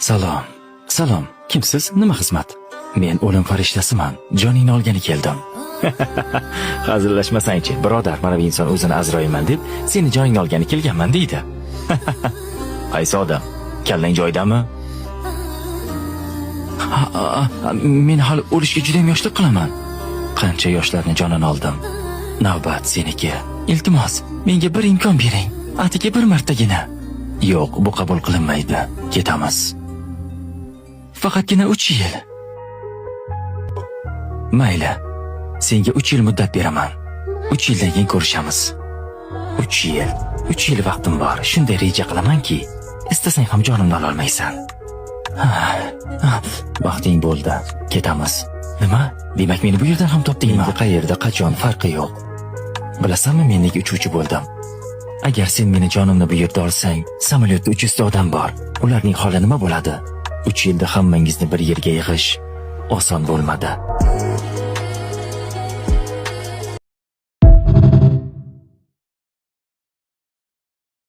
Salom. Salom. Kimsiz? Nima xizmat? Men o'lim farishtasiman. Joningni olgani keldim. Hazillashmasang-chi, birodar, mana bu inson o'zini Azroilman deb seni joningni olgani kelganman deydi. Qaysi odam? Kallang joyidami? Men hali o'lishga juda ham yoshlik qilaman. Qancha yoshlarni jonini oldim. Navbat seniki. Iltimos, menga bir imkon bering. Atigi bir martagina. Yo'q, bu qabul qilinmaydi. Ketamiz. Faqatgina 3 yil. Mayli. Senga 3 yil muddat beraman. 3 yildan keyin ko'rishamiz. 3 yil. 3 yil vaqtim bor. Shunday reja qilamanki, istasang ham jonimni ola olmaysan. Vaqting bo'ldi. Ketamiz. Nima? Demak meni bu yerdan ham topdingmi? Menga qayerda, qachon farqi yo'q. Bilasanmi, men nega uchuvchi bo'ldim? Agar sen meni jonimni bu yerda olsang, samolyotda 300 ta odam bor. Ularning holi nima bo'ladi? 3 yilda hammangizni bir yerga yig'ish oson bo'lmadi.